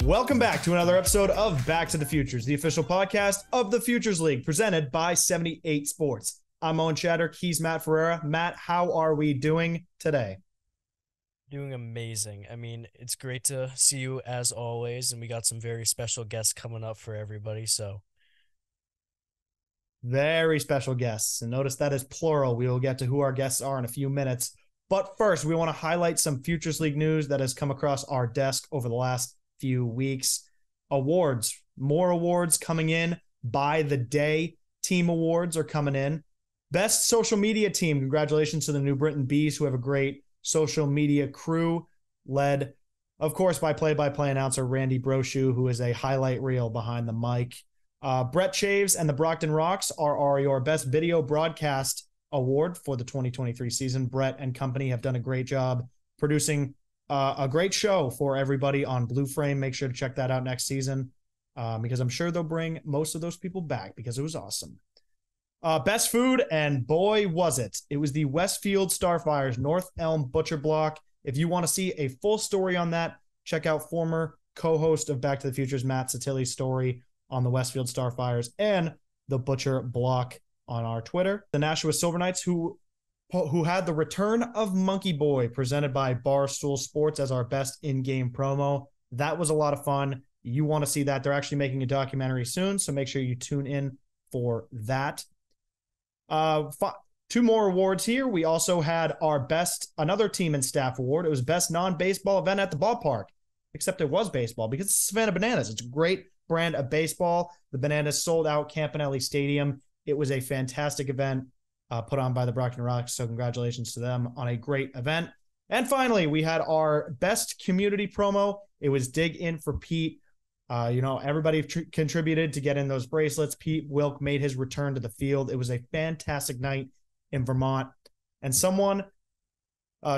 Welcome back to another episode of Back to the Futures, the official podcast of the Futures League, presented by 78 Sports. I'm Owen Chaddock. He's Matt Ferreira. Matt, how are we doing today? Doing amazing. I mean, it's great to see you as always, and we got some very special guests coming up for everybody. So, Very special guests. And notice that is plural. We will get to who our guests are in a few minutes. But first, we want to highlight some Futures League news that has come across our desk over the last few weeks. Awards, more awards coming in by the day. Team awards are coming in. Best social media team. Congratulations to the New Britain Bees, who have a great social media crew led, of course, by play-by-play announcer Randy Brochu, who is a highlight reel behind the mic. Brett Chaves and the Brockton Rocks are your best video broadcast award for the 2023 season. Brett and company have done a great job producing a great show for everybody on Blue Frame. Make sure to check that out next season because I'm sure they'll bring most of those people back because it was awesome. Best food, and boy, was it. It was the Westfield Starfires North Elm Butcher Block. If you want to see a full story on that, check out former co-host of Back to the Futures, Matt Satilli's story on the Westfield Starfires and the Butcher Block on our Twitter. The Nashua Silver Knights, who had the return of Monkey Boy presented by Barstool Sports as our best in-game promo. That was a lot of fun. You want to see that. They're actually making a documentary soon, so make sure you tune in for that. Two more awards here. We also had our best, another team and staff award. It was best non-baseball event at the ballpark, except it was baseball because it's Savannah Bananas. It's a great brand of baseball. The Bananas sold out Campanelli Stadium. It was a fantastic event put on by the Brockton Rocks, so congratulations to them on a great event. And finally, we had our best community promo. It was Dig In for Pete. Everybody contributed to get in those bracelets. Pete Wilk made his return to the field. It was a fantastic night in Vermont. And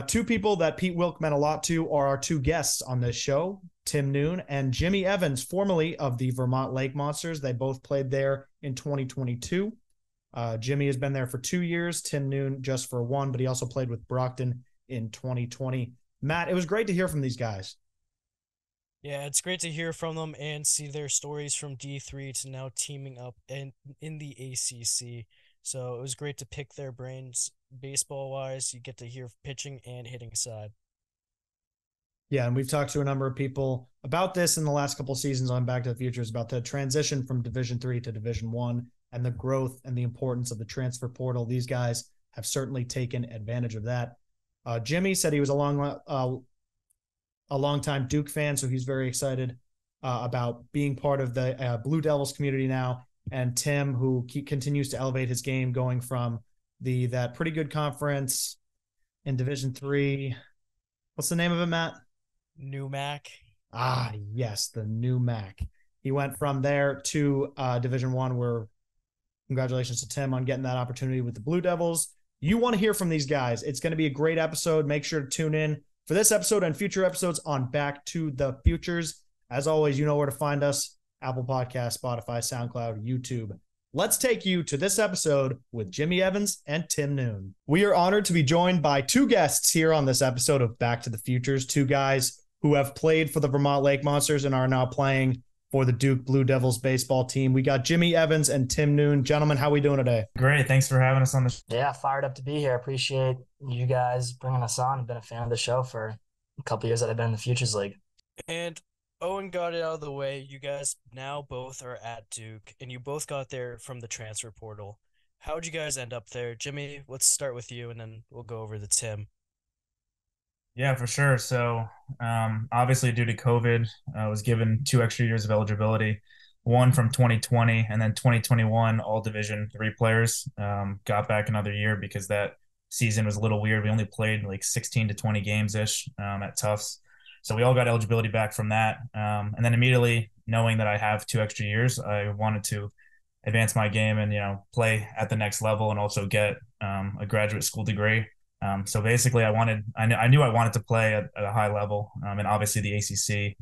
two people that Pete Wilk meant a lot to are our two guests on this show, Tim Noone and Jimmy Evans, formerly of the Vermont Lake Monsters. They both played there in 2022. Jimmy has been there for 2 years, Tim Noone just for one, but he also played with Brockton in 2020. Matt, it was great to hear from these guys. yeah, it's great to hear from them and see their stories from D3 to now teaming up in the ACC. So it was great to pick their brains baseball-wise. You get to hear pitching and hitting side. Yeah, and we've talked to a number of people about this in the last couple of seasons on Back to the Futures, about the transition from Division III to Division I and the growth and the importance of the transfer portal. These guys have certainly taken advantage of that. Jimmy said he was a longtime Duke fan, so he's very excited about being part of the Blue Devils community now. And Tim, who continues to elevate his game, going from that pretty good conference in Division III. What's the name of it, Matt? New Mac. Ah, yes, the new Mac. He went from there to Division I, where congratulations to Tim on getting that opportunity with the Blue Devils. You want to hear from these guys. It's going to be a great episode. Make sure to tune in for this episode and future episodes on Back to the Futures. As always, you know where to find us: Apple Podcasts, Spotify, SoundCloud, YouTube. Let's take you to this episode with Jimmy Evans and Tim Noone. We are honored to be joined by two guests here on this episode of Back to the Futures, two guys who have played for the Vermont Lake Monsters and are now playing for the Duke Blue Devils baseball team. We got Jimmy Evans and Tim Noone. Gentlemen, how are we doing today? Great. Thanks for having us on the show. Yeah, fired up to be here. Appreciate you guys bringing us on. I've been a fan of the show for a couple of years that I've been in the Futures League. And Owen got it out of the way. You guys now both are at Duke, and you both got there from the transfer portal. How'd you guys end up there? Jimmy, let's start with you, and then we'll go over to Tim. Yeah, for sure. So obviously due to COVID, I was given 2 extra years of eligibility, one from 2020 and then 2021, all Division III players got back another year because that season was a little weird. We only played like 16 to 20 games-ish at Tufts. So we all got eligibility back from that. And then immediately knowing that I have 2 extra years, I wanted to advance my game and, play at the next level and also get a graduate school degree. So basically I knew I wanted to play at a high level. And obviously the ACC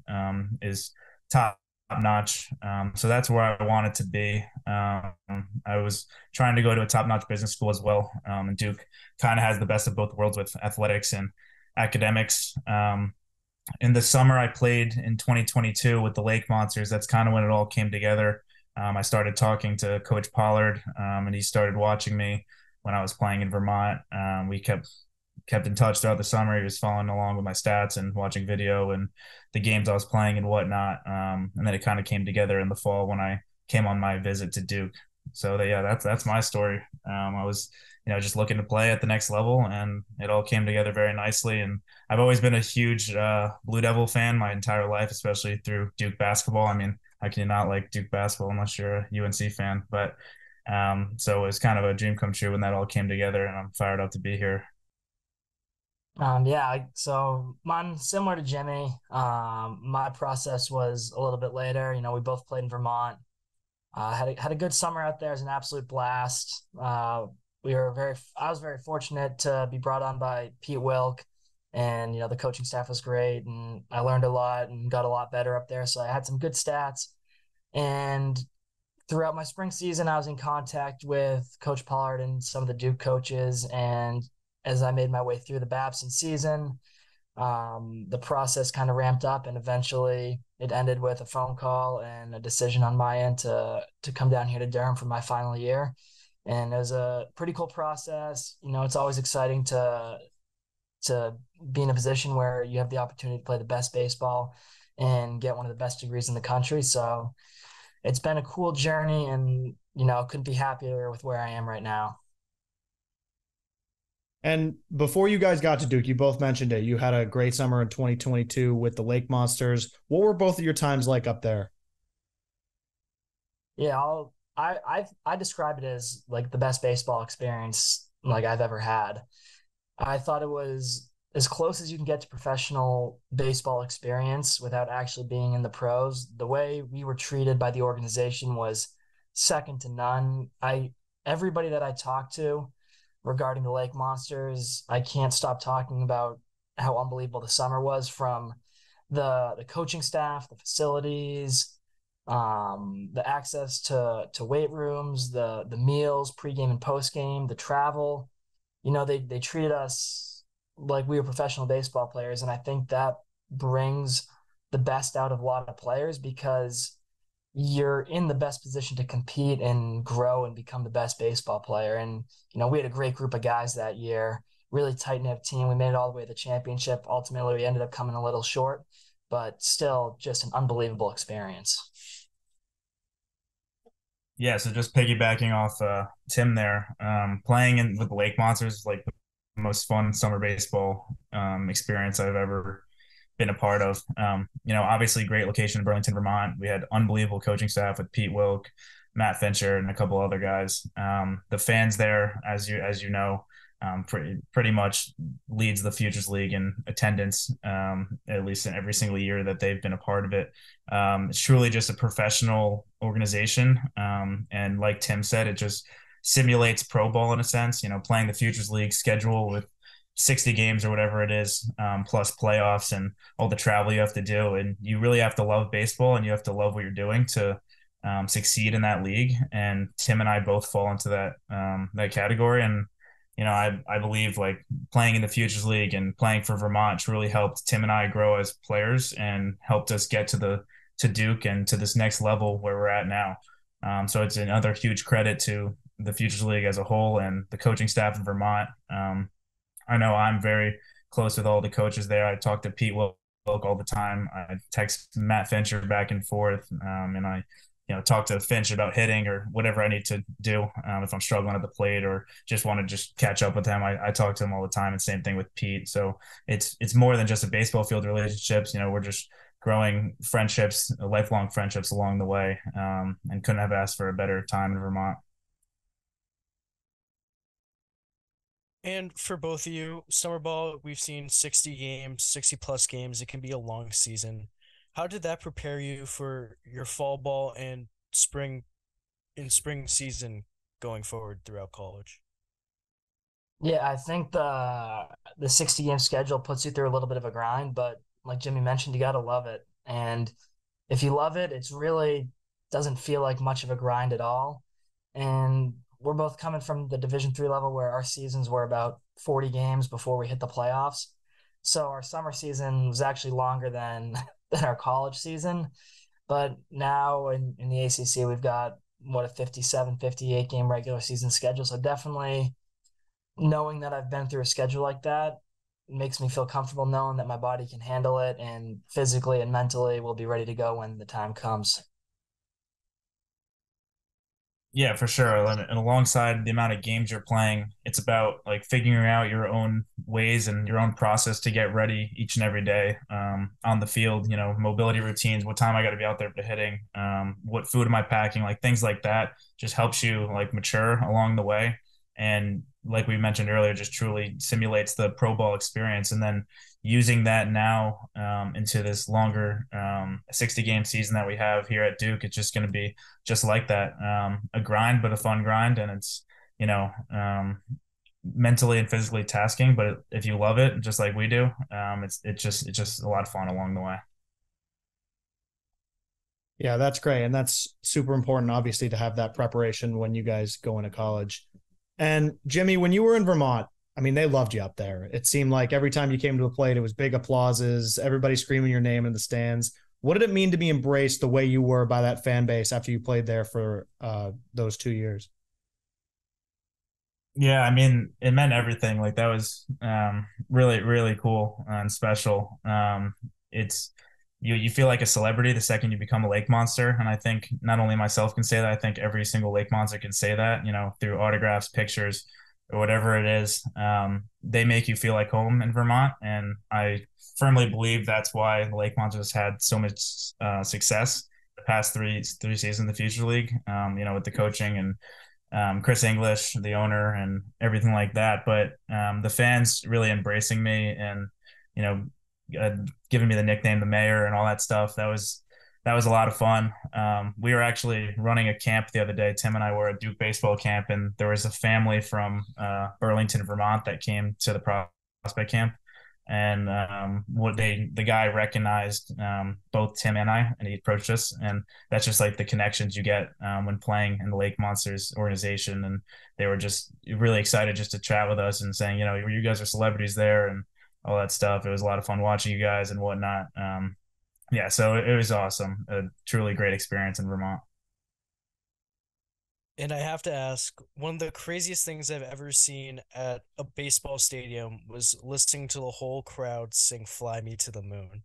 is top notch. So that's where I wanted to be. I was trying to go to a top notch business school as well. And Duke kind of has the best of both worlds with athletics and academics. in the summer I played in 2022 with the Lake Monsters. That's kind of when it all came together. I started talking to Coach Pollard, and he started watching me when I was playing in Vermont. We kept in touch throughout the summer. He was following along with my stats and watching video and the games I was playing and whatnot. And then it kind of came together in the fall when I came on my visit to Duke. So yeah, that's my story. I was, just looking to play at the next level, and it all came together very nicely. And I've always been a huge Blue Devil fan my entire life, especially through Duke basketball. I mean, how can you not like Duke basketball unless you're a UNC fan? But so it was kind of a dream come true when that all came together, and I'm fired up to be here. Yeah, so mine similar to Jimmy. My process was a little bit later. We both played in Vermont. Had a good summer out there. It was an absolute blast. I was very fortunate to be brought on by Pete Wilk, and the coaching staff was great, and I learned a lot and got a lot better up there. So I had some good stats, and throughout my spring season, I was in contact with Coach Pollard and some of the Duke coaches. And as I made my way through the Babson season, the process kind of ramped up, and eventually it ended with a phone call and a decision on my end to come down here to Durham for my final year. And it was a pretty cool process. It's always exciting to be in a position where you have the opportunity to play the best baseball and get one of the best degrees in the country. So it's been a cool journey, and couldn't be happier with where I am right now. And before you guys got to Duke, you both mentioned it. You had a great summer in 2022 with the Lake Monsters. What were both of your times like up there? Yeah, I describe it as like the best baseball experience like I've ever had. I thought it was as close as you can get to professional baseball experience without actually being in the pros. The way we were treated by the organization was second to none. Everybody that I talked to regarding the Lake Monsters, I can't stop talking about how unbelievable the summer was, from the coaching staff, the facilities, the access to weight rooms, the meals, pregame and postgame, the travel. They treated us like we were professional baseball players, and I think that brings the best out of a lot of players, because you're in the best position to compete and grow and become the best baseball player. And, we had a great group of guys that year, really tight-knit team. We made it all the way to the championship. Ultimately, we ended up coming a little short, but still just an unbelievable experience. Yeah, so just piggybacking off Tim there, playing with the Lake Monsters is like the most fun summer baseball experience I've ever been a part of. Obviously great location in Burlington, Vermont. We had unbelievable coaching staff with Pete Wilk, Matt Fincher, and a couple other guys. The fans there, as you know, pretty much leads the Futures League in attendance, at least in every single year that they've been a part of it. It's truly just a professional organization. And like Tim said, it just simulates pro ball in a sense, playing the Futures League schedule with 60 games or whatever it is, plus playoffs and all the travel you have to do. And you really have to love baseball, and you have to love what you're doing to succeed in that league. And Tim and I both fall into that category. And I believe like playing in the Futures League and playing for Vermont really helped Tim and I grow as players and helped us get to Duke and to this next level where we're at now. So it's another huge credit to the Futures League as a whole and the coaching staff in Vermont. I know I'm very close with all the coaches there. I talk to Pete Wilk all the time. I text Matt Fincher back and forth, and I talk to Finch about hitting or whatever I need to do, if I'm struggling at the plate or just want to just catch up with him. I talk to him all the time, and same thing with Pete. So it's more than just a baseball field relationships. We're just growing friendships, lifelong friendships along the way, and couldn't have asked for a better time in Vermont. And for both of you, summer ball, we've seen 60 games, 60 plus games. It can be a long season. How did that prepare you for your fall ball and spring season going forward throughout college? Yeah, I think the 60 game schedule puts you through a little bit of a grind, but like Jimmy mentioned, you got to love it. And if you love it, it's really doesn't feel like much of a grind at all. And we're both coming from the Division III level where our seasons were about 40 games before we hit the playoffs. So our summer season was actually longer than than our college season. But now in the ACC, we've got what a 57, 58 game regular season schedule. So definitely knowing that I've been through a schedule like that makes me feel comfortable knowing that my body can handle it and physically and mentally will be ready to go when the time comes. Yeah, for sure. And alongside the amount of games you're playing, it's about like figuring out your own ways and your own process to get ready each and every day on the field. You know, mobility routines, what time I got to be out there for hitting, what food am I packing, like things like that just helps you like mature along the way. And like we mentioned earlier, just truly simulates the pro ball experience. And then using that now into this longer 60 game season that we have here at Duke, it's just going to be just like that, a grind, but a fun grind. And it's, you know, mentally and physically tasking, but if you love it, just like we do, it's just a lot of fun along the way. Yeah, that's great. And that's super important, obviously, to have that preparation when you guys go into college. And Jimmy, when you were in Vermont, I mean, they loved you up there. It seemed like every time you came to a plate, it was big applauses, everybody screaming your name in the stands. What did it mean to be embraced the way you were by that fan base after you played there for those 2 years? Yeah, I mean, it meant everything. Like that was really, really cool and special. It's you feel like a celebrity the second you become a lake monster, and I think not only myself can say that. I think every single lake monster can say that. You know, through autographs, pictures, or whatever it is. They make you feel like home in Vermont, and I firmly believe that's why the Lake Monsters had so much success the past three seasons of the Future League. You know, with the coaching and Chris English, the owner, and everything like that. But the fans really embracing me and, you know, uh, giving me the nickname, the mayor, and all that stuff. That was a lot of fun. We were actually running a camp the other day. Tim and I were at Duke baseball camp, and there was a family from Burlington, Vermont, that came to the prospect camp. And the guy recognized both Tim and I, and he approached us, and that's just like the connections you get when playing in the Lake Monsters organization. And they were just really excited just to chat with us and saying, you know, you guys are celebrities there and all that stuff. It was a lot of fun watching you guys and whatnot. Yeah, so it was awesome. A truly great experience in Vermont. And I have to ask, one of the craziest things I've ever seen at a baseball stadium was listening to the whole crowd sing Fly Me to the Moon.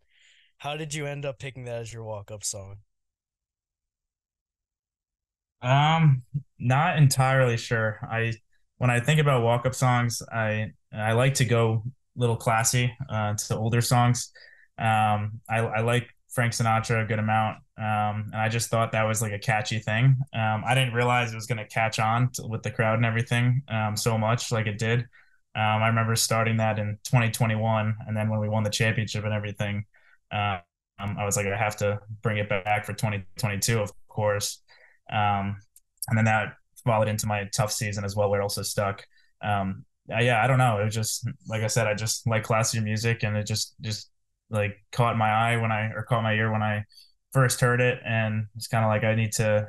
How did you end up picking that as your walk-up song? Um, Not entirely sure. When I think about walk-up songs, I like to go a little classy to older songs. I like Frank Sinatra a good amount. And I just thought that was like a catchy thing. I didn't realize it was going to catch on with the crowd and everything so much like it did. I remember starting that in 2021, and then when we won the championship and everything, I was like, I have to bring it back for 2022, of course. Um, and then that followed into my tough season as well, where it also stuck. Yeah, I don't know. It was just like I said, I just like classical music, and it just like caught my eye or caught my ear when I first heard it, and it's kind of like I need to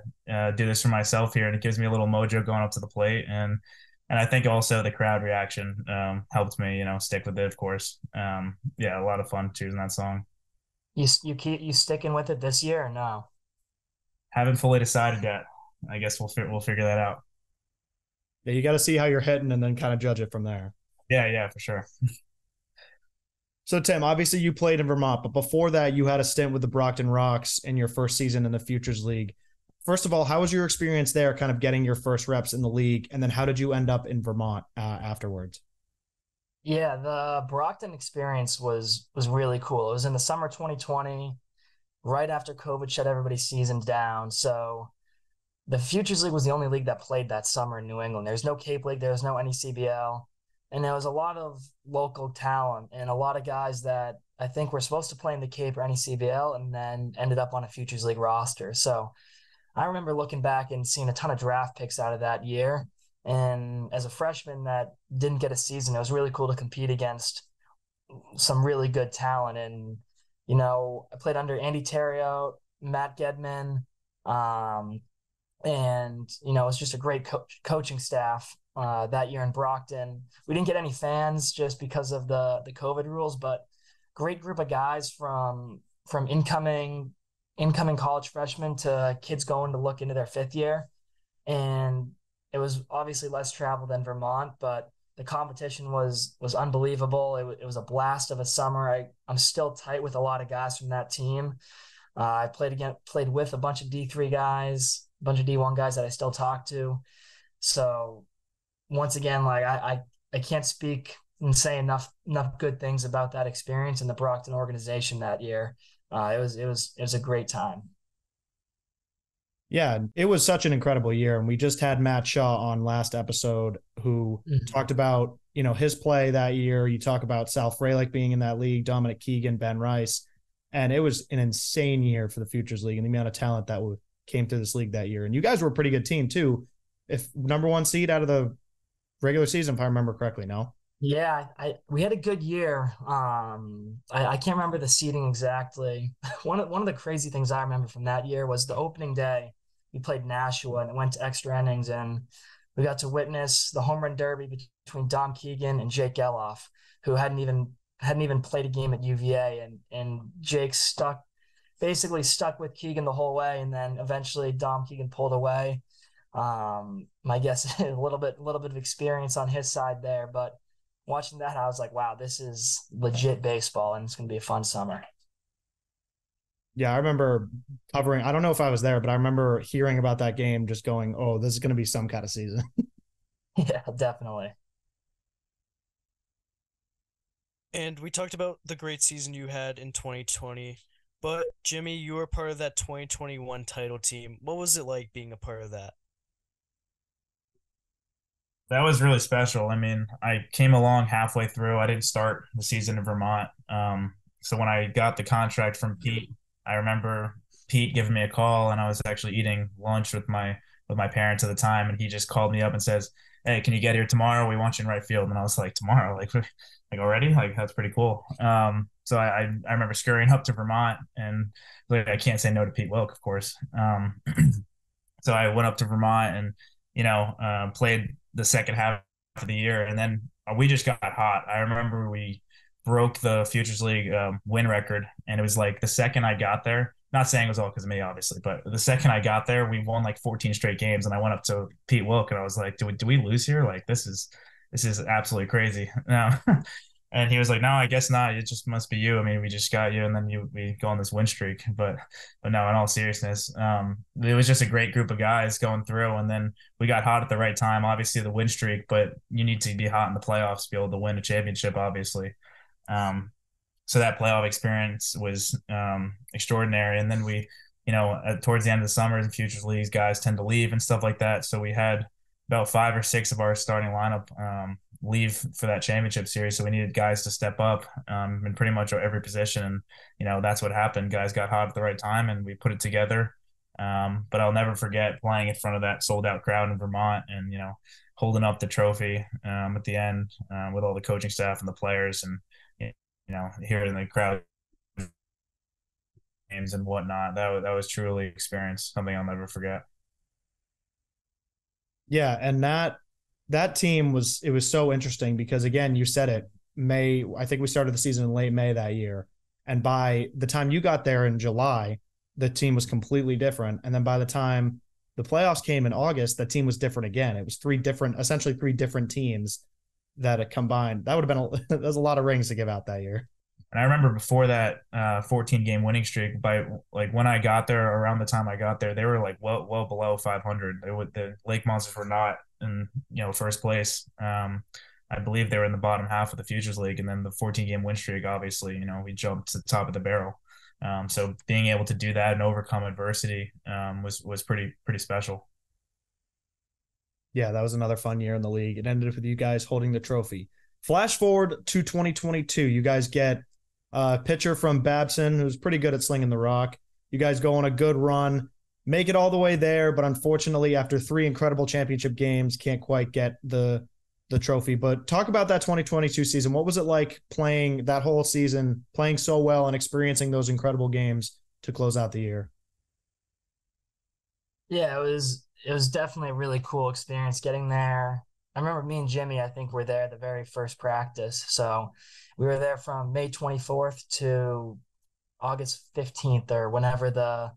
do this for myself here, and it gives me a little mojo going up to the plate, and I think also the crowd reaction helped me, you know, stick with it. Of course, yeah, a lot of fun choosing that song. You sticking with it this year or no? Haven't fully decided yet. I guess we'll figure that out. Yeah, you got to see how you're hitting and then kind of judge it from there. Yeah, yeah, for sure. So, Tim, obviously you played in Vermont, but before that, you had a stint with the Brockton Rocks in your first season in the Futures League. First of all, how was your experience there, kind of getting your first reps in the league? And then how did you end up in Vermont afterwards? Yeah, the Brockton experience was really cool. It was in the summer 2020, right after COVID shut everybody's season down. So the Futures League was the only league that played that summer in New England. There's no Cape League, there was no NECBL, and there was a lot of local talent and a lot of guys that I think were supposed to play in the Cape or NECBL and then ended up on a Futures League roster. So I remember looking back and seeing a ton of draft picks out of that year. And as a freshman that didn't get a season, it was really cool to compete against some really good talent. And, you know, I played under Andy Terrio, Matt Gedman, and, you know, it's just a great coaching staff. that year in Brockton. We didn't get any fans just because of the COVID rules, but great group of guys from incoming college freshmen to kids going to look into their fifth year. And it was obviously less travel than Vermont, but the competition was unbelievable. It was a blast of a summer. I'm still tight with a lot of guys from that team. I played with a bunch of D3 guys, a bunch of D1 guys that I still talk to. So once again, like I can't speak and say enough good things about that experience and the Brockton organization that year. It was a great time. Yeah, it was such an incredible year. And we just had Matt Shaw on last episode who talked about, his play that year. You talk about Sal Frelick being in that league, Dominic Keegan, Ben Rice. And it was an insane year for the Futures League and the amount of talent that came through this league that year. And you guys were a pretty good team too. If number one seed out of the regular season, if I remember correctly, no? Yeah, we had a good year. I can't remember the seeding exactly. One of the crazy things I remember from that year was the opening day. We played Nashua and it went to extra innings, and we got to witness the home run derby between Dom Keegan and Jake Geloff, who hadn't even played a game at UVA, and Jake basically stuck with Keegan the whole way, and then eventually Dom Keegan pulled away. I guess a little bit of experience on his side there, but watching that, I was like, wow, this is legit baseball, and it's going to be a fun summer. Yeah, I remember covering, I don't know if I was there, but I remember hearing about that game just going, oh, this is going to be some kind of season. Yeah, definitely. And we talked about the great season you had in 2020, but Jimmy, you were part of that 2021 title team. What was it like being a part of that? That was really special. I mean, I came along halfway through. I didn't start the season in Vermont. So when I got the contract from Pete, I remember Pete giving me a call, and I was actually eating lunch with my parents at the time, and he just called me up and says, "Hey, can you get here tomorrow? We want you in right field." And I was like, "Tomorrow? Like already? Like that's pretty cool." So I remember scurrying up to Vermont, and like I can't say no to Pete Wilk, of course. So I went up to Vermont and played the second half of the year, and then we just got hot. I remember we broke the Futures League win record, and it was like the second I got there. Not saying it was all because of me, obviously, but the second I got there, we won like 14 straight games, and I went up to Pete Wilk and I was like, "Do we lose here? Like this is absolutely crazy." Now, and he was like, "No, I guess not. It just must be you. I mean, we just got you, and then we go on this win streak." But no, in all seriousness, it was just a great group of guys going through, and then we got hot at the right time. Obviously, the win streak, but you need to be hot in the playoffs to be able to win a championship, obviously. So that playoff experience was extraordinary. And then we, towards the end of the summer, the Futures Leagues guys tend to leave and stuff like that. So we had about 5 or 6 of our starting lineup leave for that championship series. So we needed guys to step up in pretty much every position. And, that's what happened. Guys got hot at the right time, and we put it together. But I'll never forget playing in front of that sold out crowd in Vermont and, holding up the trophy at the end with all the coaching staff and the players, and hearing the crowd games and whatnot. That was truly experience, something I'll never forget. Yeah, and that team was so interesting because, again, you said it, May, I think we started the season in late May that year, and by the time you got there in July, the team was completely different. And then by the time the playoffs came in August, the team was different again. It was essentially three different teams that it combined. That would have been that was a lot of rings to give out that year. And I remember before that 14-game winning streak, by like when I got there, around the time I got there, they were like well below 500. The Lake Monsters were not in first place. I believe they were in the bottom half of the Futures League, and then the 14-game win streak, obviously, we jumped to the top of the barrel. So being able to do that and overcome adversity was pretty special. Yeah, that was another fun year in the league. It ended with you guys holding the trophy. Flash forward to 2022. You guys get a pitcher from Babson who's pretty good at slinging the rock. You guys go on a good run, make it all the way there, but unfortunately, after 3 incredible championship games, can't quite get the trophy. But talk about that 2022 season. What was it like playing that whole season, playing so well and experiencing those incredible games to close out the year? Yeah, it was definitely a really cool experience getting there. I remember me and Jimmy, I think, were there the very first practice. So we were there from May 24th to August 15th or whenever the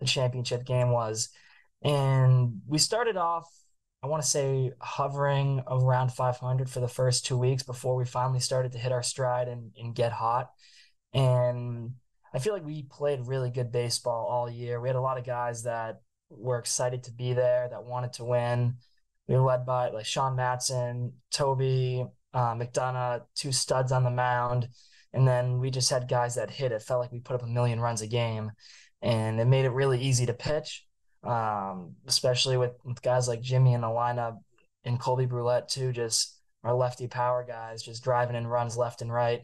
championship game was. And we started off, I want to say, hovering around 500 for the first 2 weeks before we finally started to hit our stride and get hot. And I feel like we played really good baseball all year. We had a lot of guys that were excited to be there, that wanted to win. We were led by like Sean Matson, Toby, McDonough, two studs on the mound. And then we just had guys that hit. It felt like we put up a million runs a game, and it made it really easy to pitch, especially with guys like Jimmy in the lineup and Colby Brulette too, just our lefty power guys, just driving in runs left and right.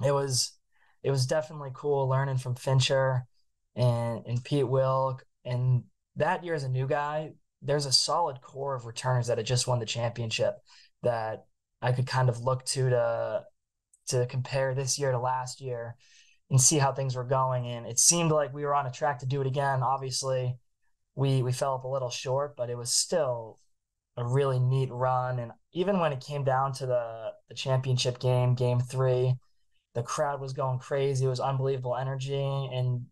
It was it was definitely cool learning from Fincher and Pete Wilk. And that year as a new guy, there's a solid core of returners that had just won the championship that I could kind of look to compare this year to last year and see how things were going. And it seemed like we were on a track to do it again. Obviously, we fell up a little short, but it was still a really neat run. And even when it came down to the championship game, game three, the crowd was going crazy. It was unbelievable energy. And,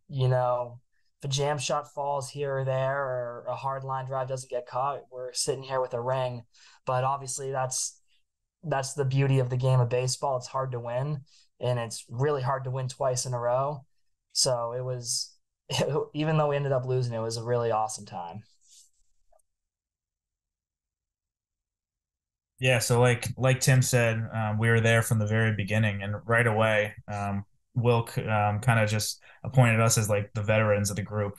if a jam shot falls here or there or a hard line drive doesn't get caught, we're sitting here with a ring. But obviously that's the beauty of the game of baseball. It's hard to win, and it's really hard to win twice in a row. So even though we ended up losing, it was a really awesome time. Yeah, so like Tim said, we were there from the very beginning, and right away, Wilk kind of just appointed us as like the veterans of the group.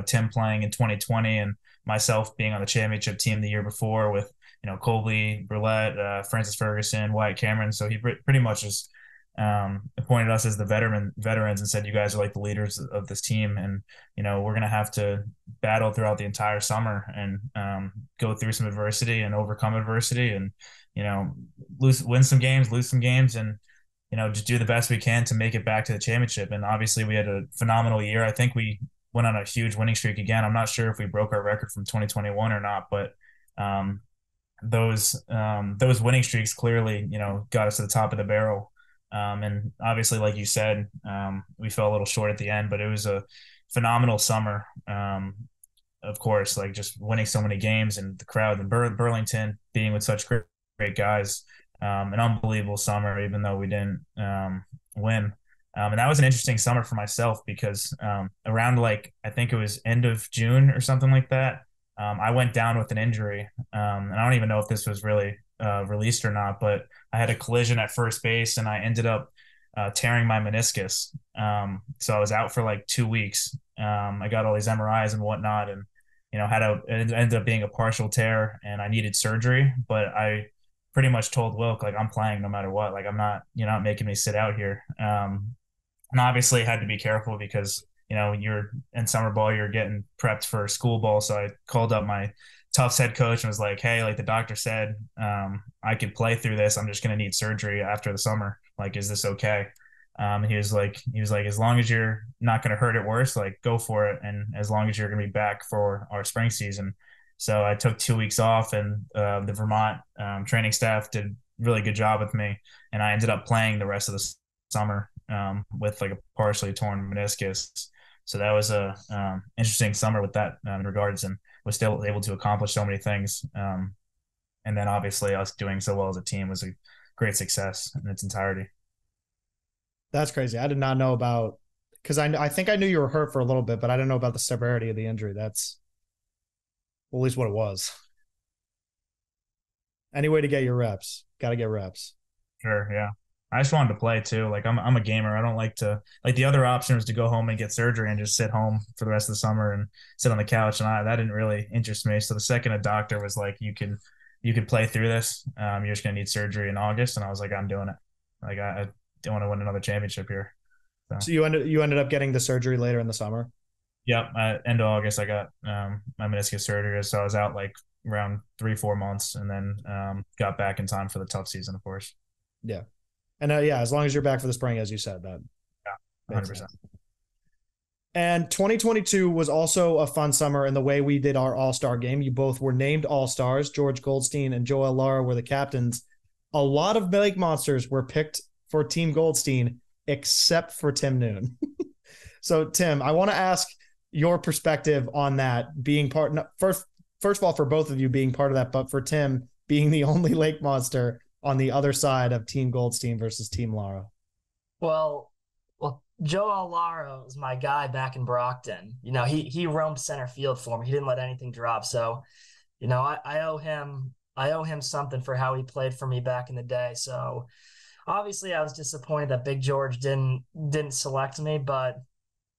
Tim playing in 2020 and myself being on the championship team the year before with Colby, Brulette, Francis Ferguson, Wyatt Cameron. So he pretty much just appointed us as the veterans and said, you guys are like the leaders of this team, and we're gonna have to battle throughout the entire summer and go through some adversity and overcome adversity, and win some games, lose some games, and just do the best we can to make it back to the championship. And obviously, we had a phenomenal year. I think we went on a huge winning streak again. I'm not sure if we broke our record from 2021 or not, but those winning streaks clearly got us to the top of the barrel. And obviously, like you said, we fell a little short at the end, but it was a phenomenal summer. Of course, like just winning so many games and the crowd in Burlington being with such great guys. An unbelievable summer, even though we didn't win. And that was an interesting summer for myself because around I think it was end of June or something like that, I went down with an injury. And I don't even know if this was really released or not, but I had a collision at first base and I ended up tearing my meniscus. So I was out for 2 weeks. I got all these MRIs and whatnot, and it ended up being a partial tear, and I needed surgery. But I pretty much told Wilk I'm playing no matter what. I'm not, you're not making me sit out here. And obviously had to be careful because you're in summer ball, you're getting prepped for school ball. So I called up my Tufts head coach and was like, hey, the doctor said I could play through this. I'm just going to need surgery after the summer. Is this okay? And he was like, as long as you're not going to hurt it worse, go for it. And as long as you're going to be back for our spring season. So I took 2 weeks off, and the Vermont training staff did a really good job with me. And I ended up playing the rest of the summer with a partially torn meniscus. So that was a interesting summer with that in regards, and was still able to accomplish so many things. And then obviously us doing so well as a team was a great success in its entirety. That's crazy. I did not know about, because I think I knew you were hurt for a little bit, but I didn't know about the severity of the injury. That's at least what it was. Any way to get your reps. Got to get reps. Sure, yeah. I just wanted to play too. I'm a gamer. I don't like to the other option was to go home and get surgery and just sit home for the rest of the summer and sit on the couch. And that didn't really interest me. So the second a doctor was like, you could play through this. You're just gonna need surgery in August. And I was like, I'm doing it. I don't want to win another championship here. So you ended up getting the surgery later in the summer? Yep. End of August, I got my meniscus surgery. So I was out around 3-4 months, and then got back in time for the tough season, of course. Yeah. And as long as you're back for the spring, as you said, that. Yeah, 100%. And 2022 was also a fun summer in the way we did our All-Star game. You both were named All-Stars. George Goldstein and Joel Lara were the captains. A lot of Lake Monsters were picked for Team Goldstein, except for Tim Noone. So, Tim, I want to ask your perspective on that, being part, first of all, for both of you being part of that, but for Tim being the only Lake Monster on the other side of Team Goldstein versus Team Lara. Well, Joel Lara was my guy back in Brockton. He roamed center field for me. He didn't let anything drop. So, I owe him something for how he played for me back in the day. So obviously I was disappointed that Big George didn't select me, but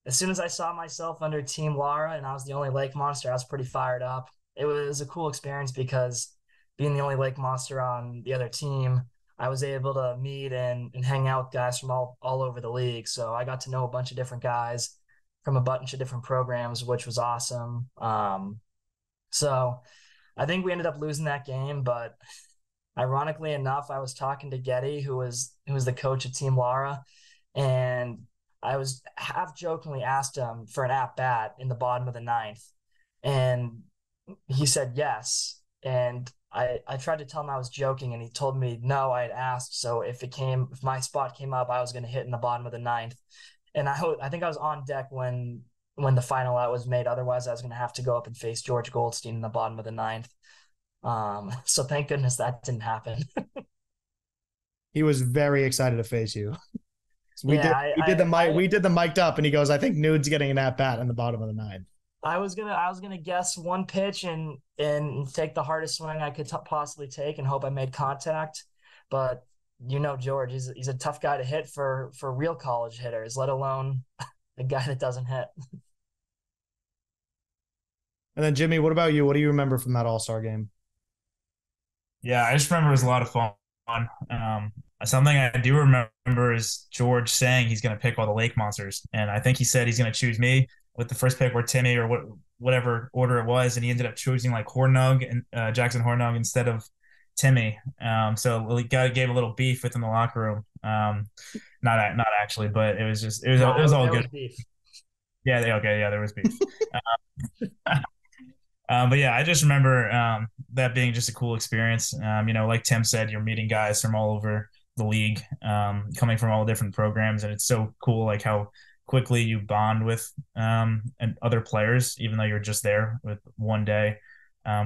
as soon as I saw myself under Team Lara and I was the only Lake Monster, I was pretty fired up. It was a cool experience because being the only Lake Monster on the other team, I was able to meet and hang out with guys from all over the league. So I got to know a bunch of different guys from a bunch of different programs, which was awesome. So I think we ended up losing that game, but ironically enough, I was talking to Getty, who was the coach of Team Lara, and I was half jokingly asked him for an at bat in the bottom of the ninth, and he said yes. And I tried to tell him I was joking, and he told me no, I had asked. So if my spot came up, I was going to hit in the bottom of the ninth. And I think I was on deck when the final out was made. Otherwise, I was going to have to go up and face George Goldstein in the bottom of the ninth. So thank goodness that didn't happen. He was very excited to face you. We Yeah, did the mic'd up, and he goes, "I think Nude's getting an at bat in the bottom of the ninth." I was gonna guess one pitch and take the hardest swing I could possibly take and hope I made contact, but George, he's a tough guy to hit for real college hitters, let alone a guy that doesn't hit. And then Jimmy, what about you? What do you remember from that All-Star game? Yeah, I just remember it was a lot of fun. Something I do remember is George saying he's going to pick all the Lake Monsters, and I think he said he's going to choose me with the first pick, or Timmy, or whatever order it was, and he ended up choosing like Hornog and Jackson Hornog instead of Timmy. So we gave a little beef within the locker room. Not actually, but it was all good. Beef. Yeah, okay, yeah, there was beef. But yeah, I just remember that being just a cool experience. Like Tim said, you're meeting guys from all over the league, coming from all different programs, and it's so cool, like how quickly you bond with and other players, even though you're just there with one day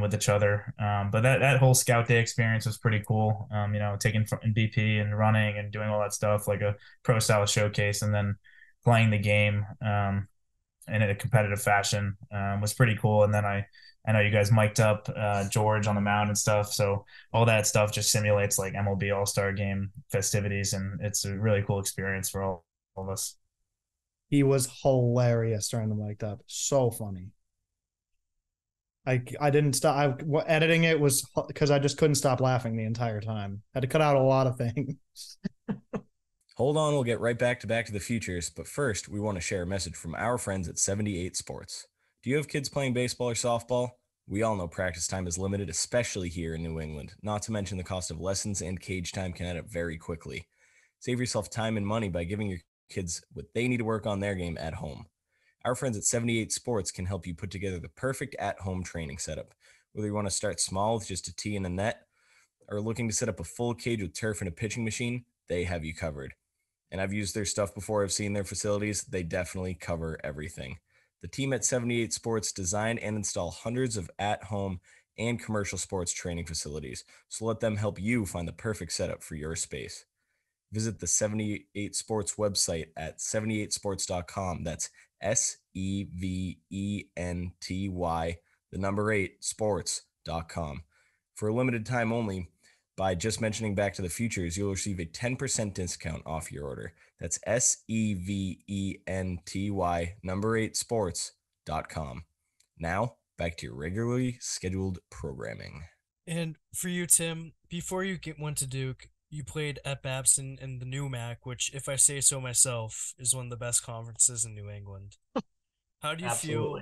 with each other. But that whole Scout Day experience was pretty cool. Taking BP and running and doing all that stuff like a pro style showcase, and then playing the game in a competitive fashion was pretty cool. And then I know you guys mic'd up George on the mound and stuff. So all that stuff just simulates like MLB All-Star Game festivities, and it's a really cool experience for all of us. He was hilarious during the mic'd up. So funny. I didn't stop. Editing it was because I just couldn't stop laughing the entire time. Had to cut out a lot of things. Hold on, we'll get right back to the Futures, but first, we want to share a message from our friends at 78 Sports. Do you have kids playing baseball or softball? We all know practice time is limited, especially here in New England, not to mention the cost of lessons and cage time can add up very quickly. Save yourself time and money by giving your kids what they need to work on their game at home. Our friends at 78 Sports can help you put together the perfect at-home training setup. Whether you want to start small with just a tee and a net, or looking to set up a full cage with turf and a pitching machine, they have you covered. And I've used their stuff before. I've seen their facilities. They definitely cover everything. The team at 78 Sports design and install hundreds of at-home and commercial sports training facilities. So let them help you find the perfect setup for your space. Visit the 78 Sports website at 78sports.com. That's SEVENTY, the number 8, sports.com. For a limited time only, by just mentioning Back to the Futures, you'll receive a 10% discount off your order. That's SEVENTY, number 8, sports.com. Now, back to your regularly scheduled programming. And for you, Tim, before you went to Duke, you played at Babson in the NUMAC, which, if I say so myself, is one of the best conferences in New England. How do you feel?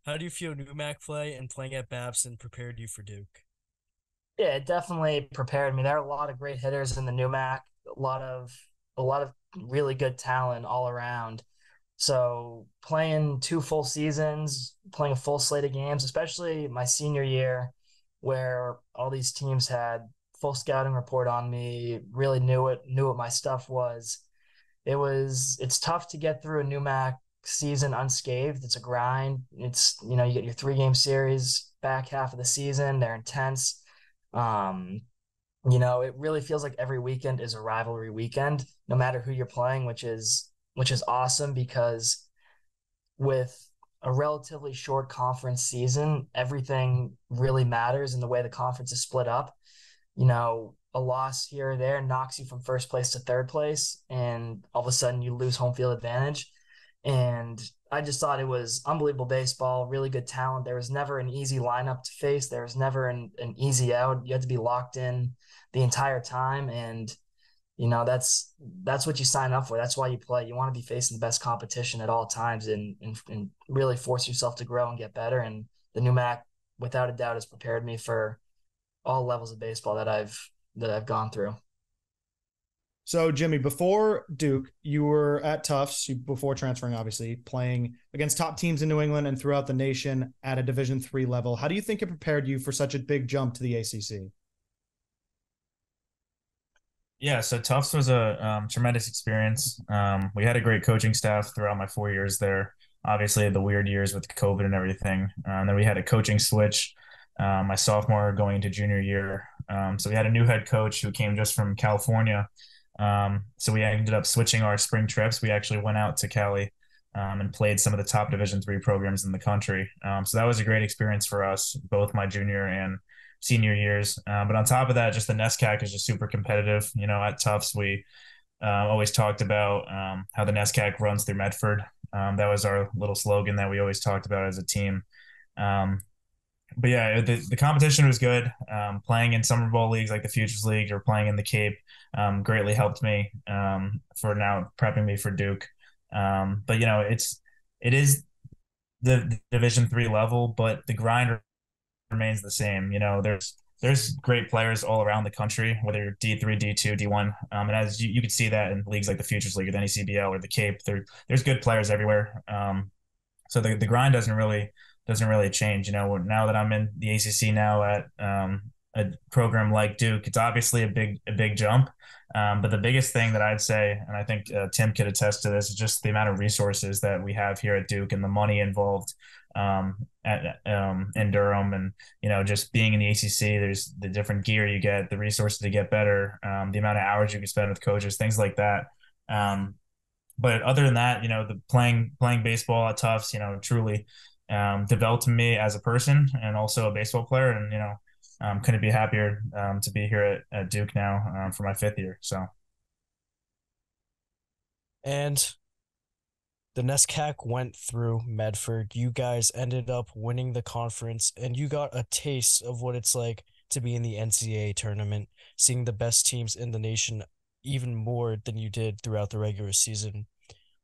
How do you feel NUMAC play and playing at Babson prepared you for Duke? Yeah, it definitely prepared me. There are a lot of great hitters in the NUMAC, a lot of really good talent all around. So playing 2 full seasons, playing a full slate of games, especially my senior year, where all these teams had full scouting report on me, really knew what my stuff was. It's tough to get through a NUMAC season unscathed. It's a grind. You get your 3-game series back half of the season. They're intense. Um, it really feels like every weekend is a rivalry weekend, no matter who you're playing, which is awesome because with a relatively short conference season, everything really matters in the way the conference is split up. A loss here or there knocks you from first place to third place, and all of a sudden you lose home field advantage. And I just thought it was unbelievable baseball, really good talent. There was never an easy lineup to face. There was never an easy out. You had to be locked in the entire time. And, that's what you sign up for. That's why you play. You want to be facing the best competition at all times and really force yourself to grow and get better. And the NUMAC, without a doubt, has prepared me for all levels of baseball that I've gone through. So, Jimmy, before Duke, you were at Tufts, before transferring, obviously, playing against top teams in New England and throughout the nation at a Division III level. How do you think it prepared you for such a big jump to the ACC? Yeah, so Tufts was a tremendous experience. We had a great coaching staff throughout my 4 years there. Obviously, the weird years with COVID and everything. Then we had a coaching switch my sophomore going into junior year. So we had a new head coach who came just from California. So we ended up switching our spring trips. We actually went out to Cali and played some of the top Division III programs in the country. So that was a great experience for us, both my junior and senior years. But on top of that, just the NESCAC is just super competitive. At Tufts, we always talked about how the NESCAC runs through Medford. That was our little slogan that we always talked about as a team. But yeah, the competition was good. Playing in summer ball leagues like the Futures League or playing in the Cape greatly helped me for now prepping me for Duke. But it is the Division III level, but the grind remains the same. There's great players all around the country, whether you're D3, D2, D1, and as you could see that in leagues like the Futures League or the NECBL or the Cape, there's good players everywhere. So the grind doesn't really change. Now that I'm in the ACC now at a program like Duke, it's obviously a big jump. But the biggest thing that I'd say, and I think Tim could attest to this, is just the amount of resources that we have here at Duke and the money involved in Durham, and just being in the ACC. There's the different gear you get, the resources to get better, the amount of hours you can spend with coaches, things like that. But other than that, the playing baseball at Tufts, truly developed me as a person and also a baseball player. And, couldn't be happier to be here at Duke now for my 5th year. So. And the NESCAC went through Medford. You guys ended up winning the conference, and you got a taste of what it's like to be in the NCAA tournament, seeing the best teams in the nation even more than you did throughout the regular season.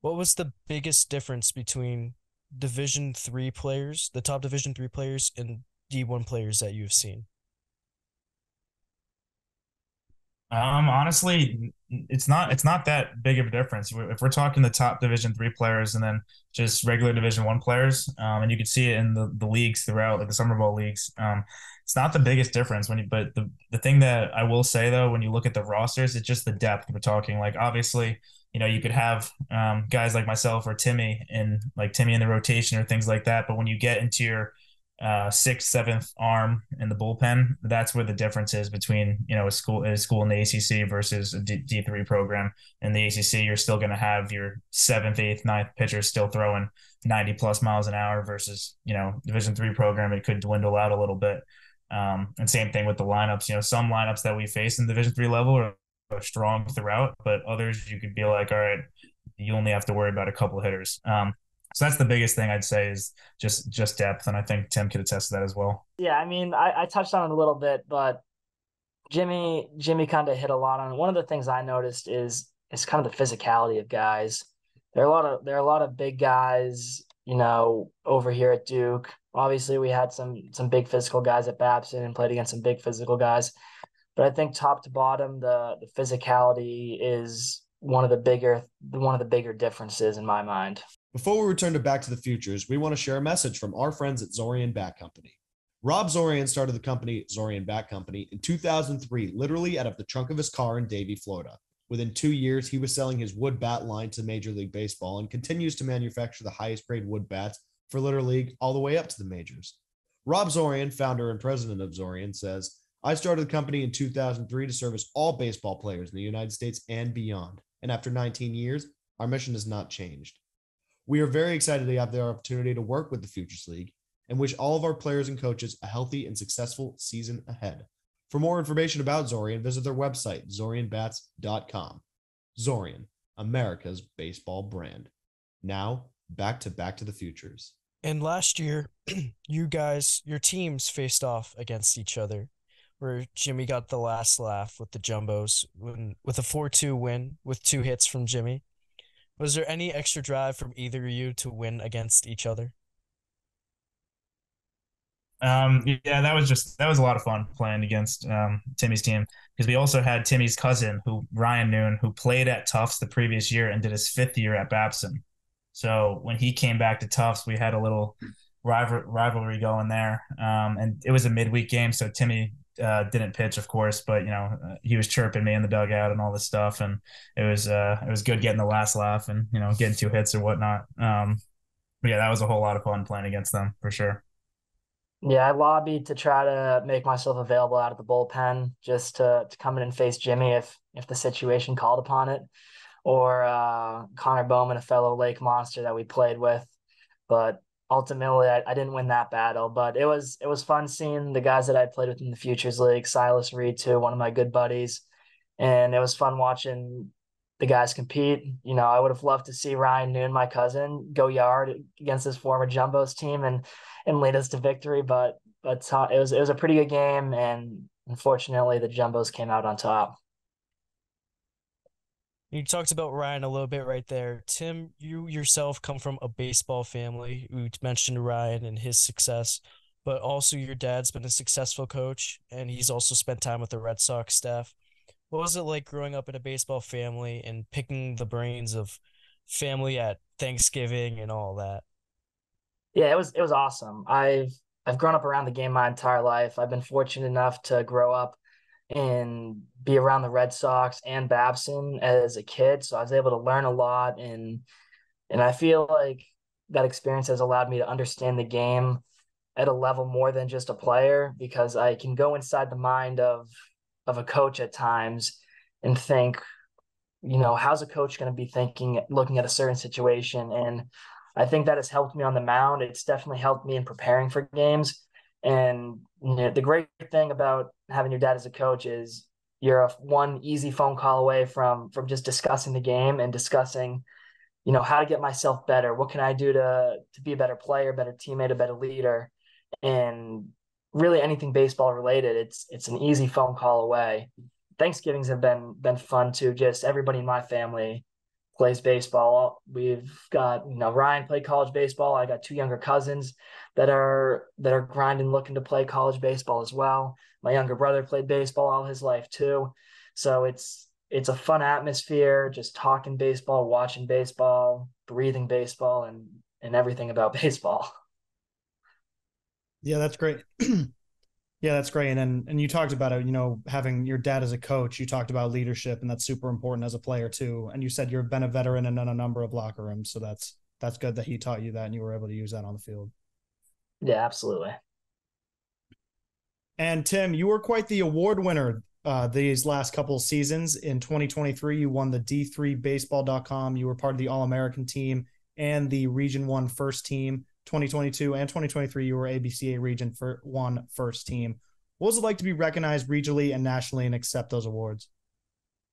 What was the biggest difference between Division III players, the top Division III players, and D1 players that you've seen? Honestly, it's not that big of a difference. If we're talking the top Division III players and then just regular Division I players, and you can see it in the leagues throughout, like the summer ball leagues, it's not the biggest difference but the thing that I will say though, when you look at the rosters, it's just the depth. We're talking like, obviously, you could have guys like myself or Timmy in the rotation or things like that. But when you get into your 6th, 7th arm in the bullpen, that's where the difference is between a school in the ACC versus a D3 program. In the ACC, you're still going to have your 7th, 8th, 9th pitchers still throwing 90 plus miles an hour versus Division III program. It could dwindle out a little bit. And same thing with the lineups. Some lineups that we face in Division III level are strong throughout, but others you could be like, all right, you only have to worry about a couple of hitters. So that's the biggest thing I'd say is just depth, and I think Tim could attest to that as well. Yeah, I mean, I touched on it a little bit, but Jimmy kind of hit a lot on it. One of the things I noticed is kind of the physicality of guys. There are a lot of big guys, over here at Duke. Obviously, we had some big physical guys at Babson and played against some big physical guys. But I think top to bottom, the physicality is one of the bigger differences in my mind. Before we return to Back to the Futures, we want to share a message from our friends at Zorian Bat Company. Rob Zorian started the company, Zorian Bat Company, in 2003, literally out of the trunk of his car in Davie, Florida. Within 2 years, he was selling his wood bat line to Major League Baseball and continues to manufacture the highest grade wood bats for Little League all the way up to the majors. Rob Zorian, founder and president of Zorian, says, "I started the company in 2003 to service all baseball players in the United States and beyond. And after 19 years, our mission has not changed. We are very excited to have the opportunity to work with the Futures League and wish all of our players and coaches a healthy and successful season ahead. For more information about Zorian, visit their website, zorianbats.com. Zorian, America's baseball brand." Now, back to the Futures. And last year, your teams faced off against each other, where Jimmy got the last laugh with the Jumbos with a 4-2 win with 2 hits from Jimmy. Was there any extra drive from either of you to win against each other? Yeah, that was a lot of fun playing against Timmy's team, because we also had Timmy's cousin, Ryan Noone, who played at Tufts the previous year and did his 5th year at Babson. So when he came back to Tufts, we had a little rivalry going there, and it was a midweek game, so Timmy didn't pitch, of course, but he was chirping me in the dugout and all this stuff, and it was good getting the last laugh and getting 2 hits or whatnot. But yeah, that was a whole lot of fun playing against them for sure. Yeah, I lobbied to try to make myself available out of the bullpen just to come in and face Jimmy if the situation called upon it, or Connor Bowman, a fellow Lake Monster that we played with. But ultimately, I didn't win that battle. But it was fun seeing the guys that I played with in the Futures League, Silas Reed too, one of my good buddies, and it was fun watching the guys compete. I would have loved to see Ryan Noone, my cousin, go yard against his former Jumbos team and lead us to victory. But it was a pretty good game, and unfortunately, the Jumbos came out on top. You talked about Ryan a little bit right there. Tim, you yourself come from a baseball family. You mentioned Ryan and his success, but also your dad's been a successful coach, and he's also spent time with the Red Sox staff. What was it like growing up in a baseball family and picking the brains of family at Thanksgiving and all that? Yeah, it was awesome. I've grown up around the game my entire life. I've been fortunate enough to grow up and be around the Red Sox and Babson as a kid, so I was able to learn a lot, and I feel like that experience has allowed me to understand the game at a level more than just a player, because I can go inside the mind of a coach at times and think, how's a coach going to be thinking, looking at a certain situation? And I think that has helped me on the mound. It's definitely helped me in preparing for games. And the great thing about having your dad as a coach is you're one easy phone call away from just discussing the game and discussing, how to get myself better. What can I do to be a better player, better teammate, a better leader? And really anything baseball related, it's an easy phone call away. Thanksgivings have been fun too. Just everybody in my family plays baseball. We've got, Ryan played college baseball. I got 2 younger cousins that are grinding, looking to play college baseball as well. My younger brother played baseball all his life too. So it's a fun atmosphere, just talking baseball, watching baseball, breathing baseball, and everything about baseball. Yeah, that's great. Yeah, that's great. And you talked about it, having your dad as a coach. You talked about leadership, and that's super important as a player too. And you said you've been a veteran in a number of locker rooms, so that's good that he taught you that and you were able to use that on the field. Yeah, absolutely. And Tim, you were quite the award winner these last couple of seasons. In 2023, you won the D3Baseball.com. You were part of the All-American team and the Region 1 first team. 2022 and 2023, you were ABCA Region 1 first team. What was it like to be recognized regionally and nationally and accept those awards?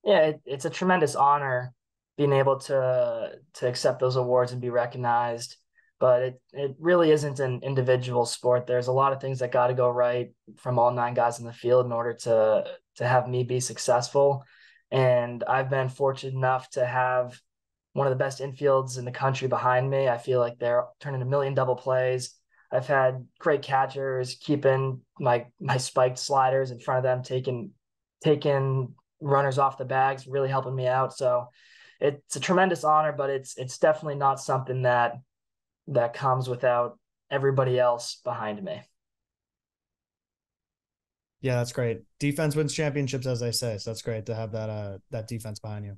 Yeah, it's a tremendous honor being able to accept those awards and be recognized. But it really isn't an individual sport. There's a lot of things that got to go right from all 9 guys in the field in order to have me be successful. And I've been fortunate enough to have one of the best infields in the country behind me. I feel like they're turning a million double plays. I've had great catchers keeping my spiked sliders in front of them, taking runners off the bags, really helping me out. So it's a tremendous honor, but it's definitely not something that comes without everybody else behind me. Yeah, that's great. Defense wins championships, as they say. So that's great to have that defense behind you.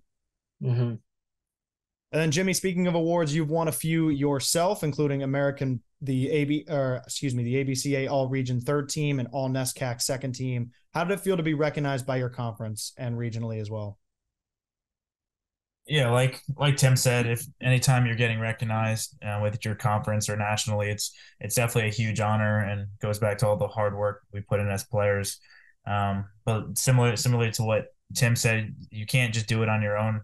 Mm-hmm. And then Jimmy, speaking of awards, you've won a few yourself, including the ABCA All Region third team and All NESCAC second team. How did it feel to be recognized by your conference and regionally as well? Yeah, like Tim said, if anytime you're getting recognized with your conference or nationally, it's definitely a huge honor and goes back to all the hard work we put in as players. But similarly to what Tim said, you can't just do it on your own.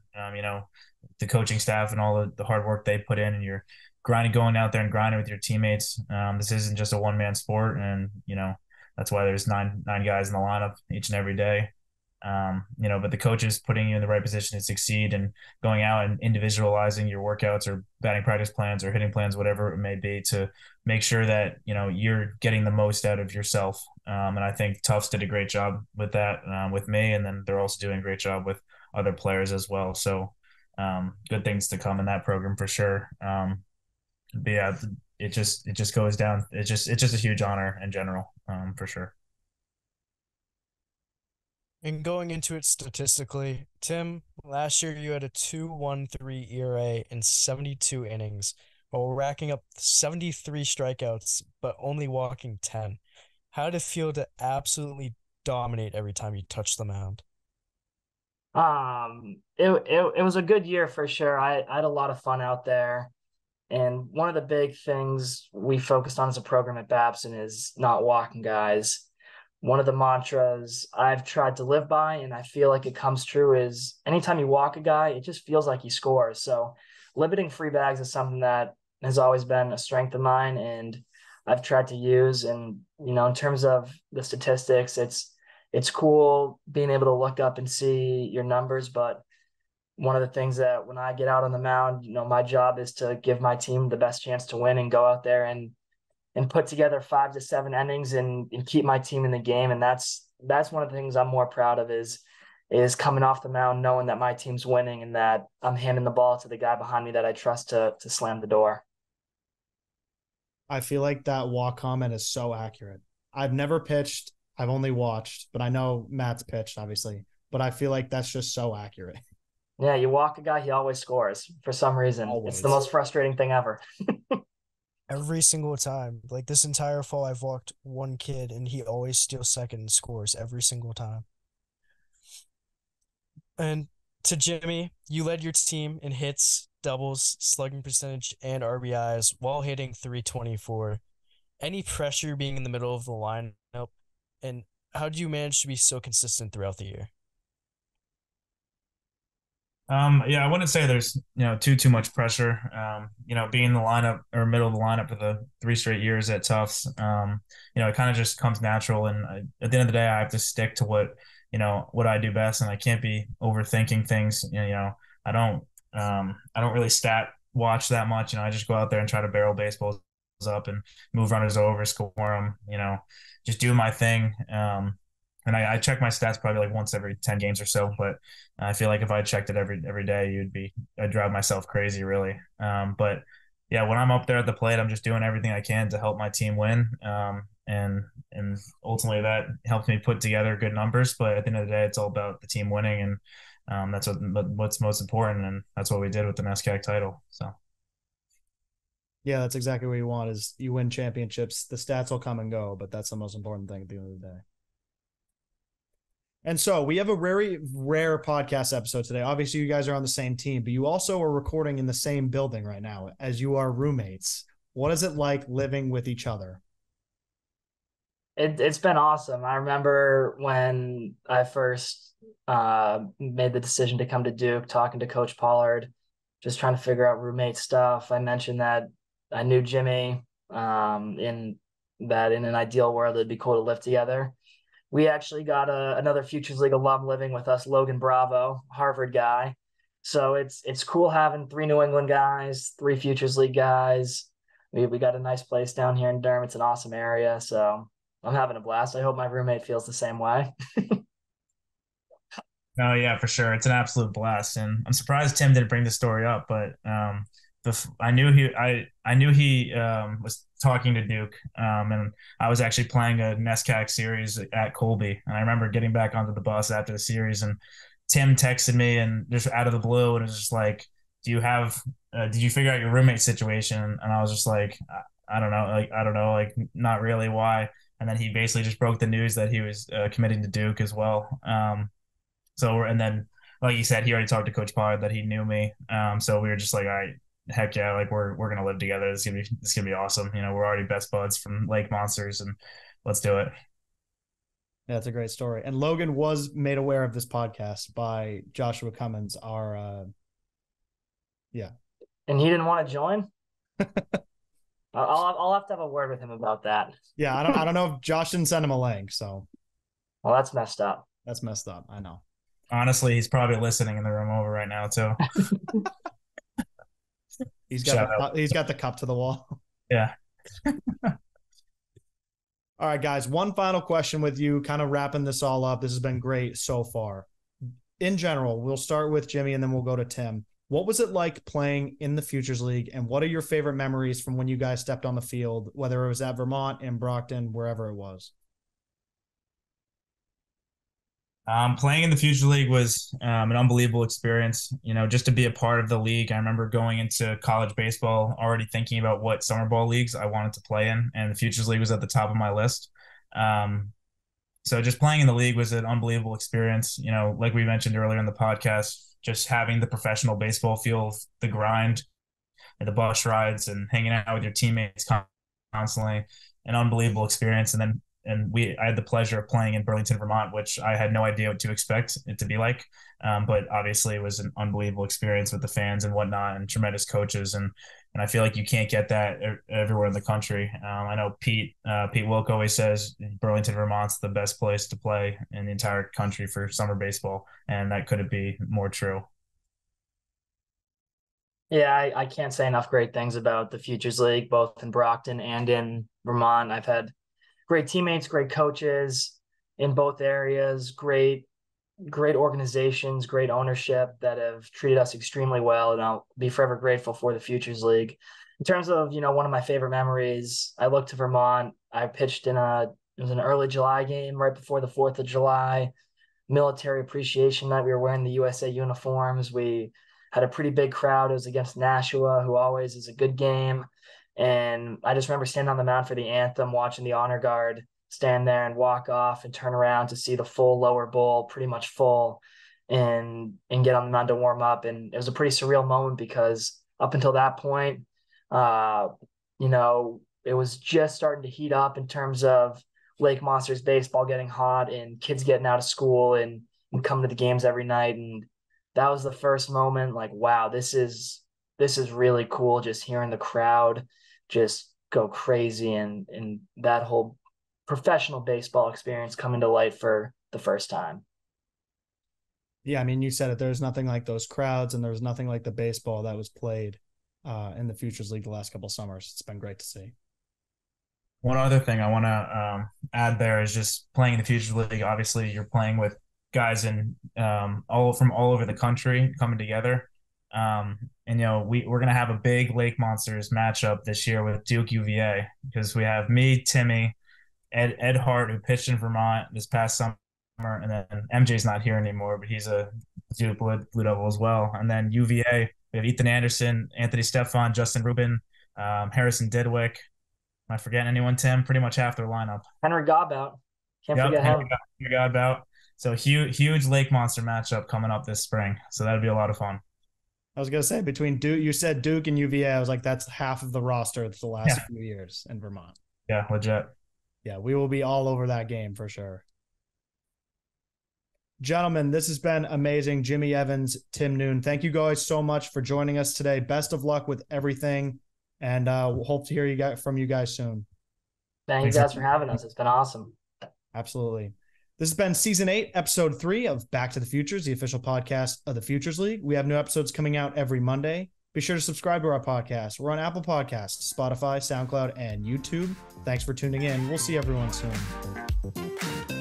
The coaching staff and all the hard work they put in, and you're going out there and grinding with your teammates. This isn't just a one man sport, and that's why there's nine guys in the lineup each and every day. But the coaches putting you in the right position to succeed and going out and individualizing your workouts or batting practice plans or hitting plans, whatever it may be, to make sure that, you're getting the most out of yourself. And I think Tufts did a great job with that, with me. And then they're also doing a great job with other players as well. So good things to come in that program for sure. But yeah, it just goes down. It's just a huge honor in general, for sure. And going into it statistically, Tim, last year you had a 2.13 ERA in 72 innings, while racking up 73 strikeouts, but only walking 10. How did it feel to absolutely dominate every time you touched the mound? It was a good year for sure. I had a lot of fun out there. And one of the big things we focused on as a program at Babson is not walking guys. One of the mantras I've tried to live by, and I feel like it comes true, is anytime you walk a guy, it just feels like he scores. So limiting free bags is something that has always been a strength of mine, and I've tried to use. And, in terms of the statistics, it's cool being able to look up and see your numbers. But one of the things that when I get out on the mound, my job is to give my team the best chance to win and go out there and put together 5 to 7 innings and keep my team in the game. And that's one of the things I'm more proud of is coming off the mound, knowing that my team's winning and that I'm handing the ball to the guy behind me that I trust to slam the door. I feel like that walk comment is so accurate. I've never pitched. I've only watched, but I know Matt's pitched, obviously. But I feel like that's just so accurate. Yeah, you walk a guy, he always scores for some reason. Always. It's the most frustrating thing ever. Every single time. Like this entire fall, I've walked one kid and he always steals second and scores every single time. And to Jimmy, you led your team in hits, doubles, slugging percentage, and RBIs while hitting .324. Any pressure being in the middle of the lineup? And how do you manage to be so consistent throughout the year? Yeah, I wouldn't say there's too much pressure. Being in the lineup or middle of the lineup for the 3 straight years at Tufts, it kind of just comes natural. And at the end of the day, I have to stick to what I do best, and I can't be overthinking things. I don't really stat watch that much. I just go out there and try to barrel baseballs up and move runners over, score them. Just do my thing. And I check my stats probably like once every 10 games or so, but I feel like if I checked it every day, I'd drive myself crazy, really. But yeah, when I'm up there at the plate, I'm just doing everything I can to help my team win. And ultimately that helps me put together good numbers. But at the end of the day, it's all about the team winning, and that's what's most important. And that's what we did with the NESCAC title. So. Yeah, that's exactly what you want is you win championships. The stats will come and go, but that's the most important thing at the end of the day. And so we have a very rare podcast episode today. Obviously, you guys are on the same team, but you also are recording in the same building right now as you are roommates. What is it like living with each other? It's been awesome. I remember when I first made the decision to come to Duke, talking to Coach Pollard, just trying to figure out roommate stuff. I mentioned that I knew Jimmy, in an ideal world, it'd be cool to live together. We actually got another Futures League alum living with us, Logan Bravo, Harvard guy. So it's cool having 3 New England guys, 3 Futures League guys. We got a nice place down here in Durham. It's an awesome area. So I'm having a blast. I hope my roommate feels the same way. No, yeah, for sure. It's an absolute blast, and I'm surprised Tim didn't bring the story up. But I knew he was talking to Duke, and I was actually playing a NESCAC series at Colby, and I remember getting back onto the bus after the series, and Tim texted me and just out of the blue, and it was just like, "Do you have? Did you figure out your roommate situation?" And I was just like, I don't know, like not really. Why?" And then he basically just broke the news that he was committing to Duke as well. So and then like you said, he already talked to Coach Pollard that he knew me. So we were just like, all right, heck yeah, like we're gonna live together. It's gonna be awesome. You know, we're already best buds from Lake Monsters, and let's do it. Yeah, that's a great story. And Logan was made aware of this podcast by Joshua Cummins, our yeah. And he didn't want to join. I'll have to have a word with him about that. Yeah, I don't know if Josh didn't send him a link, so Well, that's messed up. that's messed up. I know. Honestly, he's probably listening in the room over right now too. He's got the cup to the wall. Yeah. All right, guys, one final question with you, kind of wrapping this all up. This has been great so far. In general, we'll start with Jimmy and then we'll go to Tim. What was it like playing in the Futures League, and what are your favorite memories from when you guys stepped on the field, whether it was at Vermont, in Brockton, wherever it was? Playing in the Future League was an unbelievable experience. You know, just to be a part of the league. I remember going into college baseball already thinking about what summer ball leagues I wanted to play in, and the Futures League was at the top of my list. So just playing in the league was an unbelievable experience. You know, like we mentioned earlier in the podcast, just having the professional baseball feel of the grind and the bus rides and hanging out with your teammates constantly, an unbelievable experience. And I had the pleasure of playing in Burlington, Vermont, which I had no idea what to expect it to be like. But obviously it was an unbelievable experience with the fans and whatnot, and tremendous coaches. And I feel like you can't get that everywhere in the country. I know Pete Wilk always says Burlington, Vermont's the best place to play in the entire country for summer baseball. And that couldn't be more true. Yeah, I can't say enough great things about the Futures League, both in Brockton and in Vermont. I've had great teammates, great coaches in both areas, great organizations, great ownership that have treated us extremely well. And I'll be forever grateful for the Futures League. In terms of, one of my favorite memories, I look to Vermont. I pitched it was an early July game right before the 4th of July, military appreciation night. We were wearing the USA uniforms. We had a pretty big crowd. It was against Nashua, who always is a good game. And I just remember standing on the mound for the anthem, watching the honor guard stand there and walk off and turn around to see the full lower bowl, pretty much full, and get on the mound to warm up. And it was a pretty surreal moment because up until that point, it was just starting to heat up in terms of Lake Monsters baseball getting hot and kids getting out of school and coming to the games every night. And that was the first moment, like, wow, this is really cool. Just hearing the crowd just go crazy and that whole professional baseball experience coming to light for the first time. Yeah, I mean, you said it. There's nothing like those crowds, and there's nothing like the baseball that was played in the Futures League the last couple of summers. It's been great to see. One other thing I want to add there is just playing in the Futures League. Obviously, you're playing with guys in all over the country coming together. And we're gonna have a big Lake Monsters matchup this year with Duke UVA, because we have me, Timmy, Ed Hart, who pitched in Vermont this past summer, and then MJ's not here anymore, but he's a Duke Blue Devil as well. And then UVA, we have Ethan Anderson, Anthony Stefan, Justin Rubin, Harrison Didwick. Am I forgetting anyone, Tim? Pretty much half their lineup. Henry Godbout. Can't forget him. Henry Godbout. So huge Lake Monster matchup coming up this spring. So that'd be a lot of fun. I was going to say, between Duke, you said Duke and UVA, I was like, that's half of the roster the last few years in Vermont. Yeah, legit. Yeah, we will be all over that game for sure. Gentlemen, this has been amazing. Jimmy Evans, Tim Noone, thank you guys so much for joining us today. Best of luck with everything, and we'll hope to hear from you guys soon. Thank you guys for having us. It's been awesome. Absolutely. This has been Season 8, Episode 3 of Back to the Futures, the official podcast of the Futures League. We have new episodes coming out every Monday. Be sure to subscribe to our podcast. We're on Apple Podcasts, Spotify, SoundCloud, and YouTube. Thanks for tuning in. We'll see everyone soon.